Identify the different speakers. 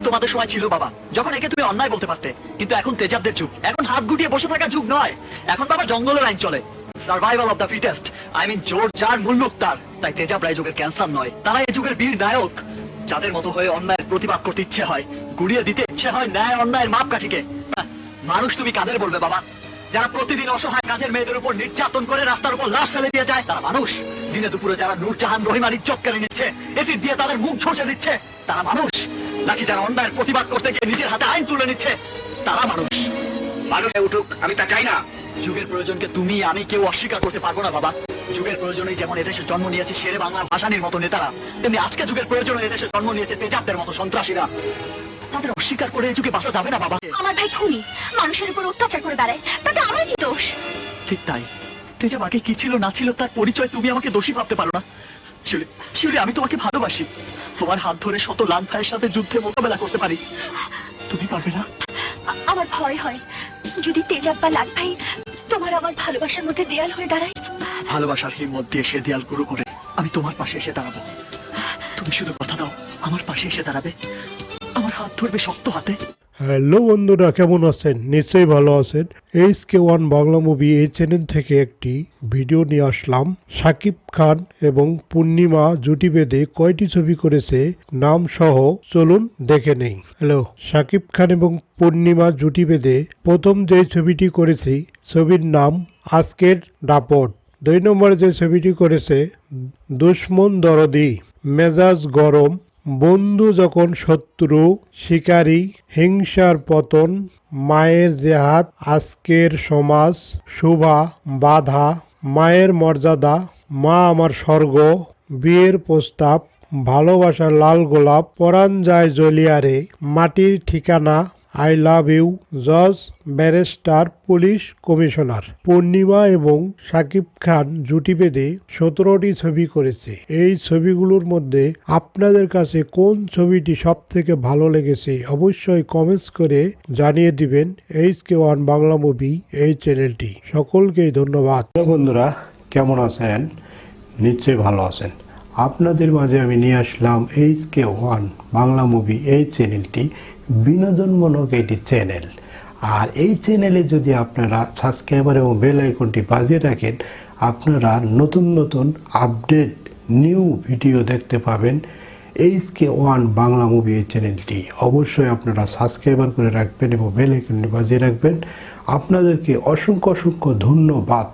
Speaker 1: তোমাদের সময় ছিল বাবা, যখন একে তুমি অন্যায় বলতে পারতে, কিন্তু এখন তেজাবদের যুগ, এখন হাত গুটিয়ে বসে থাকার যুগ নয়, এখন বাবা জঙ্গলের আইন চলে, survival of the fittest, I mean জোর যার মুল্লুক তার। তাই তেজাবরা এই যুগের ক্যান্সার নয়, তারা এই যুগের বীর নায়ক, যাদের মতো হয়ে অন্যায়ের প্রতিবাদ করতে ইচ্ছে হয়, গুড়িয়ে দিতে ইচ্ছে হয় ন্যায় অন্যায়ের মাপকাঠিকে। মানুষ তুমি কাদের বলবে বাবা? যারা প্রতিদিন অসহায় কাজের মেয়েদের উপর নির্যাতন করে রাস্তার উপর লাশ ফেলে দিয়ে যায় তারা মানুষ? দিনে দুপুরে যারা নূরজাহান রহিমার ইজ্জত কেড়ে নিচ্ছে, এসিড দিয়ে তাদের মুখ ঝলসে দিচ্ছে, তারা মানুষ? নাকি যারা অন্যায়ের প্রতিবাদ করতে গিয়ে নিজের হাতে আইন তুলে নিচ্ছে, তারা মানুষ?
Speaker 2: মানুষ উঠুক, আমি তা চাই না।
Speaker 1: যুগের প্রয়োজনকে তুমি আমি কেউ অস্বীকার করতে পারবো না বাবা। যুগের প্রয়োজনেই যেমন এদেশে জন্ম নিয়েছে শেরে বাংলা ভাষানির মতো নেতারা, তেমনি আজকে যুগের প্রয়োজনে এদেশে জন্ম নিয়েছে তেজাবদের মতো সন্ত্রাসীরা। তাদের অস্বীকার করে এই যুগে বাঁচা যাবে না বাবা।
Speaker 3: আমার ভাই খুনি, মানুষের উপর অত্যাচার করে বেড়ায়, তাতে আমার কি দোষ?
Speaker 1: ঠিক তাই, তেজাব আগে কি ছিল না ছিল তার পরিচয় তুমি আমাকে দোষী ভাবতে পারো না। শিউলি, আমি তোমাকে ভালোবাসি, তোমার হাত ধরে শত লাল ভাইয়ের সাথে যুদ্ধে মোকাবেলা করতে পারি, তুমি পারবে না?
Speaker 3: আমার ভয় হয় যদি তেজাব বা লাল ভাই তোমার আমার ভালোবাসার মধ্যে দেয়াল হয়ে দাঁড়ায়।
Speaker 1: ভালোবাসার হিম্মত দিয়ে সে দেয়াল গুরু করে আমি তোমার পাশে এসে দাঁড়াবো। তুমি শুধু কথা দাও, আমার পাশে এসে দাঁড়াবে, আমার হাত ধরবে শক্ত হাতে।
Speaker 4: হ্যালো বন্ধুরা, কেমন আছেন? নিশ্চয়ই ভালো আছেন। HK1 বাংলা মুভি এই চ্যানেল থেকে একটি ভিডিও নিয়ে আসলাম। শাকিব খান এবং পূর্ণিমা জুটি বেঁধে কয়টি ছবি করেছে নাম সহ চলুন দেখে নেই। হ্যালো, শাকিব খান এবং পূর্ণিমা জুটি বেঁধে প্রথম যে ছবিটি করেছি ছবির নাম আজকের দাপট। 2 নম্বরে যে ছবিটি করেছে দুশ্মন দরদি, মেজাজ গরম, বন্ধু যখন শত্রু, শিকারী, হিংসার পতন, মায়ের জেহাদ, আজকের সমাজ, শোভা, বাধা, মায়ের মর্যাদা, মা আমার স্বর্গ, বিয়ের প্রস্তাব, ভালোবাসার লাল গোলাপ, পরাণ যায় জলিয়ারে, মাটির ঠিকানা, আই লাভ ইউ, জজ, ব্যারিস্টার, পুলিশ কমিশনার। পূর্ণিমা এবং শাকিব খান জুটি বেঁধে 17টি ছবি করেছে। এই ছবিগুলোর মধ্যে আপনাদের কাছে কোন ছবিটি সব থেকে ভালো লেগেছে অবশ্যই কমেন্টস করে জানিয়ে দিবেন। HK1 বাংলা মুভি এই চ্যানেলটি। সকলকেই ধন্যবাদ।
Speaker 5: বন্ধুরা, কেমন আছেন? নিশ্চয়ই ভালো আছেন। আপনাদের মাঝে আমি নিয়ে আসলাম HK1 বাংলা মুভি এই চ্যানেলটি বিনোদনমূলক একটি চ্যানেল। আর এই চ্যানেলে যদি আপনারা সাবস্ক্রাইবার এবং বেল আইকনটি বাজিয়ে রাখেন, আপনারা নতুন নতুন আপডেট নিউ ভিডিও দেখতে পাবেন। HK1 বাংলা মুভি এই চ্যানেলটি অবশ্যই আপনারা সাবস্ক্রাইবার করে রাখবেন এবং বেল আইকনটি বাজিয়ে রাখবেন। আপনাদেরকে অসংখ্য অসংখ্য ধন্যবাদ।